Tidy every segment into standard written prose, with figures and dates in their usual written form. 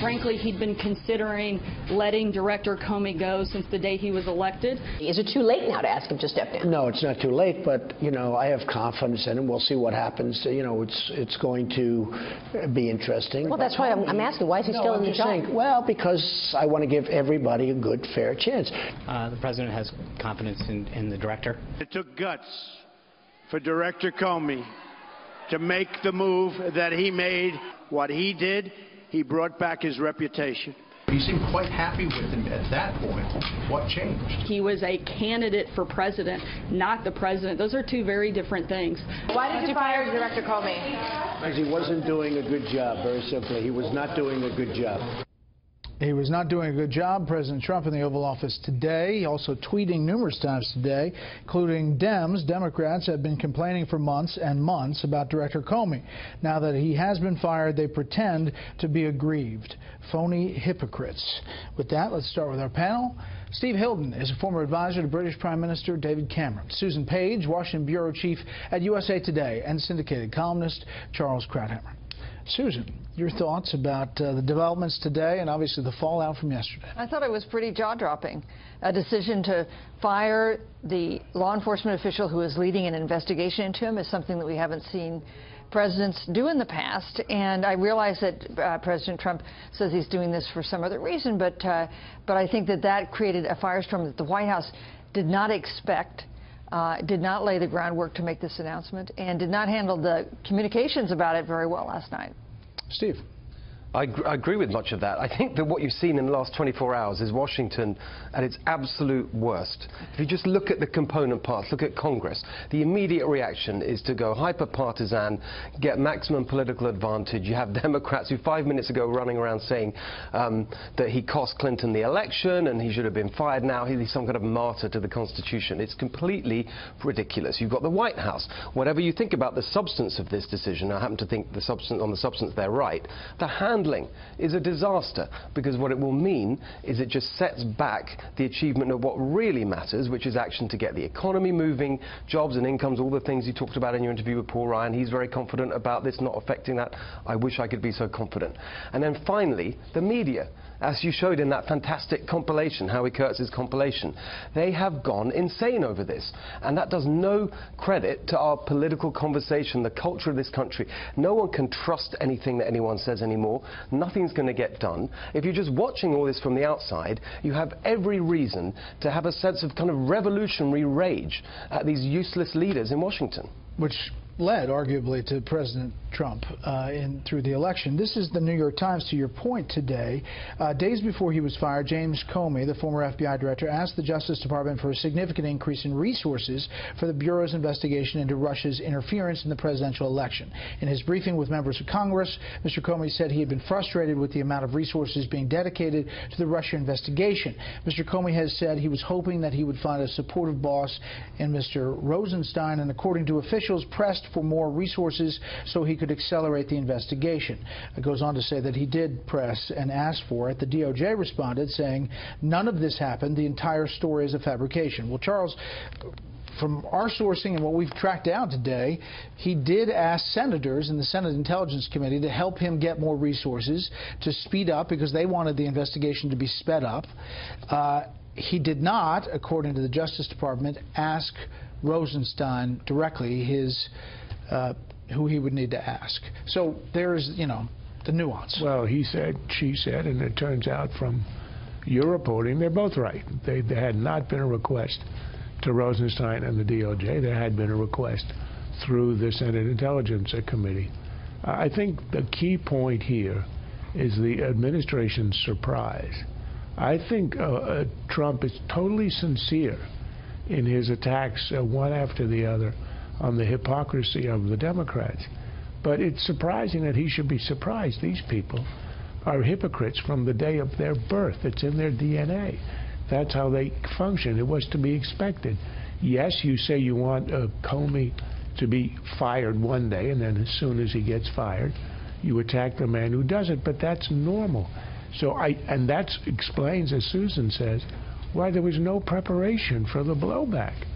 Frankly, he'd been considering letting Director Comey go since the day he was elected. Is it too late now to ask him to step down? No, it's not too late, but, I have confidence in him. We'll see what happens. It's going to be interesting. Well, that's why I'm asking, why is he still in the job? Well, because I want to give everybody a good, fair chance. The president has confidence in the director. It took guts for Director Comey to make the move that he made. What he did, he brought back his reputation. You seemed quite happy with him at that point. What changed? He was a candidate for president, not the president. Those are two very different things. Why did you fire Director Comey? Because he wasn't doing a good job, very simply. He was not doing a good job. He was not doing a good job. President Trump in the Oval Office today, also tweeting numerous times today, including Democrats have been complaining for months and months about Director Comey. Now that he has been fired, they pretend to be aggrieved. Phony hypocrites. With that, let's start with our panel. Steve Hilton is a former advisor to British Prime Minister David Cameron. Susan Page, Washington Bureau Chief at USA Today, and syndicated columnist Charles Krauthammer. Susan, your thoughts about the developments today and obviously the fallout from yesterday? I thought it was pretty jaw-dropping. A decision to fire the law enforcement official who is leading an investigation into him is something that we haven't seen presidents do in the past. And I realize that President Trump says he's doing this for some other reason, but I think that created a firestorm that the White House did not expect. Did not lay the groundwork to make this announcement, and did not handle the communications about it very well last night. Steve. I agree with much of that. I think that what you've seen in the last 24 hours is Washington at its absolute worst. If you just look at the component parts, look at Congress, the immediate reaction is to go hyper-partisan, get maximum political advantage. You have Democrats who 5 minutes ago were running around saying that he cost Clinton the election and he should have been fired. Now he's some kind of martyr to the Constitution. It's completely ridiculous. You've got the White House. Whatever you think about the substance of this decision, I happen to think on the substance they're right. The handling is a disaster, because what it will mean is it just sets back the achievement of what really matters, which is action to get the economy moving, jobs and incomes, all the things you talked about in your interview with Paul Ryan. He's very confident about this not affecting that. I wish I could be so confident. And then finally, the media. As you showed in that fantastic compilation, Howie Kurtz's compilation, they have gone insane over this. And that does no credit to our political conversation, the culture of this country. No one can trust anything that anyone says anymore. Nothing's going to get done. If you're just watching all this from the outside, you have every reason to have a sense of kind of revolutionary rage at these useless leaders in Washington. Which led, arguably, to President Trump through the election. This is the New York Times, to your point today. Days before he was fired, James Comey, the former FBI director, asked the Justice Department for a significant increase in resources for the Bureau's investigation into Russia's interference in the presidential election. In his briefing with members of Congress, Mr. Comey said he had been frustrated with the amount of resources being dedicated to the Russia investigation. Mr. Comey has said he was hoping that he would find a supportive boss in Mr. Rosenstein, and according to officials, pressed for more resources so he could accelerate the investigation. It goes on to say that he did press and ask for it. The DOJ responded saying none of this happened. The entire story is a fabrication. Well, Charles, from our sourcing and what we've tracked down today, he did ask senators in the Senate Intelligence Committee to help him get more resources to speed up, because they wanted the investigation to be sped up. He did not, according to the Justice Department, ask Rosenstein directly who he would need to ask. So there's, the nuance. Well, he said, she said, and it turns out from your reporting, they're both right. There had not been a request to Rosenstein and the DOJ. There had been a request through the Senate Intelligence Committee. I think the key point here is the administration's surprise. I think Trump is totally sincere in his attacks, one after the other, on the hypocrisy of the Democrats. But it's surprising that he should be surprised. These people are hypocrites from the day of their birth. It's in their DNA. That's how they function. It was to be expected. Yes, you say you want Comey to be fired one day, and then as soon as he gets fired, you attack the man who does it, but that's normal. And that explains, as Susan says, why there was no preparation for the blowback.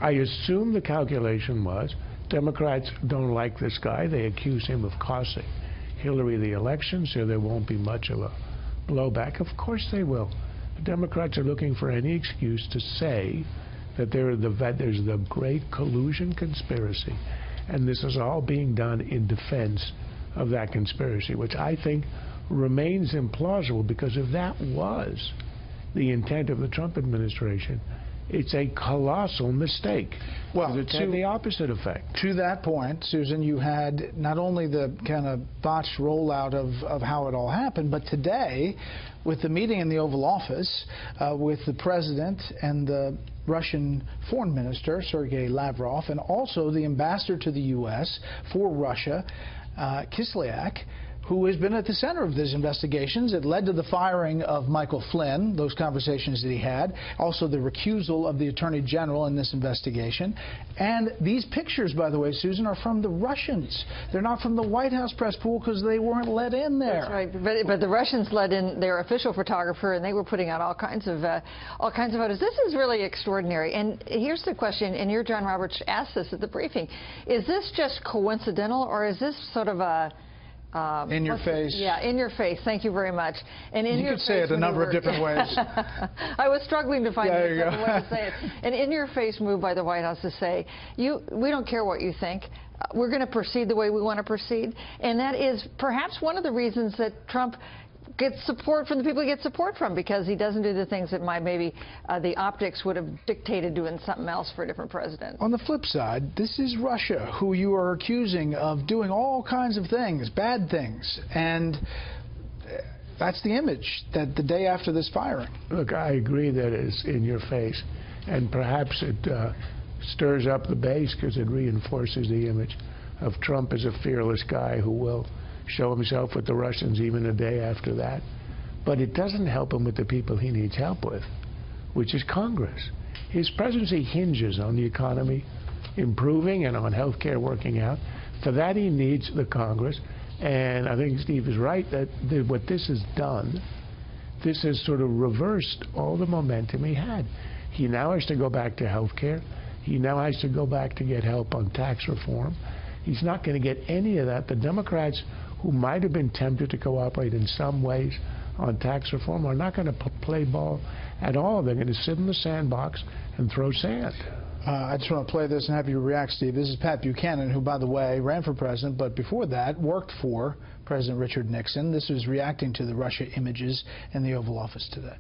I assume the calculation was Democrats don't like this guy. They accuse him of costing Hillary the election, so there won't be much of a blowback. Of course they will. The Democrats are looking for any excuse to say that there's the great collusion conspiracy, and this is all being done in defense of that conspiracy, which I think remains implausible, because if that was the intent of the Trump administration, it's a colossal mistake. Well, it's had the opposite effect. To that point, Susan, you had not only the kind of botched rollout of how it all happened, but today, with the meeting in the Oval Office with the president and the Russian foreign minister, Sergei Lavrov, and also the ambassador to the U.S. for Russia, Kislyak, who has been at the center of these investigations. It led to the firing of Michael Flynn, those conversations that he had, also the recusal of the Attorney General in this investigation. And these pictures, by the way, Susan, are from the Russians. They're not from the White House press pool because they weren't let in there. That's right. But the Russians let in their official photographer, and they were putting out all kinds of photos. This is really extraordinary. And here's the question, and your John Roberts asked this at the briefing. Is this just coincidental, or is this sort of a in your face. Yeah, in your face. Thank you very much. And in you your could say it a number of different ways. I was struggling to find a different way to say it. An in-your-face move by the White House to say, we don't care what you think. We're going to proceed the way we want to proceed. And that is perhaps one of the reasons that Trump gets support from the people he gets support from, because he doesn't do the things that maybe the optics would have dictated doing something else for a different president. On the flip side, this is Russia, who you are accusing of doing all kinds of things, bad things, and that's the image that the day after this firing. Look, I agree that it's in your face, and perhaps it stirs up the base because it reinforces the image of Trump as a fearless guy who will show himself with the Russians even a day after that. But it doesn't help him with the people he needs help with, which is Congress. His presidency hinges on the economy improving and on health care working out. For that, he needs the Congress. And I think Steve is right that what this has done, this has sort of reversed all the momentum he had. He now has to go back to health care. He now has to go back to get help on tax reform. He's not going to get any of that. The Democrats, who might have been tempted to cooperate in some ways on tax reform, are not going to play ball at all. They're going to sit in the sandbox and throw sand. I just want to play this and have you react, Steve. This is Pat Buchanan, who, by the way, ran for president, but before that worked for President Richard Nixon. This was reacting to the Russia images in the Oval Office today.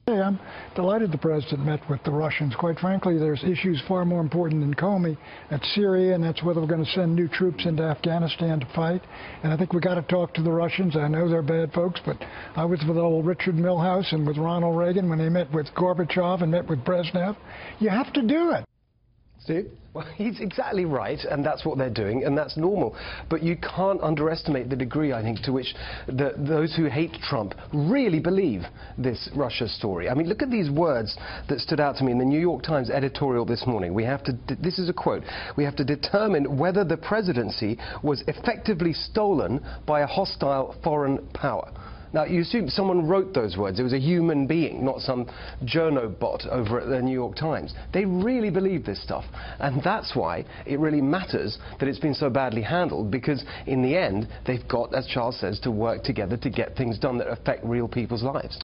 Hey, I'm delighted the president met with the Russians. Quite frankly, there's issues far more important than Comey. That's Syria, and that's whether we're going to send new troops into Afghanistan to fight. And I think we got to talk to the Russians. I know they're bad folks, but I was with old Richard Milhous and with Ronald Reagan when they met with Gorbachev and met with Brezhnev. You have to do it. Steve? Well, he's exactly right, and that's what they're doing, and that's normal. But you can't underestimate the degree, I think, to which those who hate Trump really believe this Russia story. I mean, look at these words that stood out to me in the New York Times editorial this morning. This is a quote, "We have to determine whether the presidency was effectively stolen by a hostile foreign power." Now, you assume someone wrote those words. It was a human being, not some journo bot over at the New York Times. They really believe this stuff. And that's why it really matters that it's been so badly handled, because in the end, they've got, as Charles says, to work together to get things done that affect real people's lives.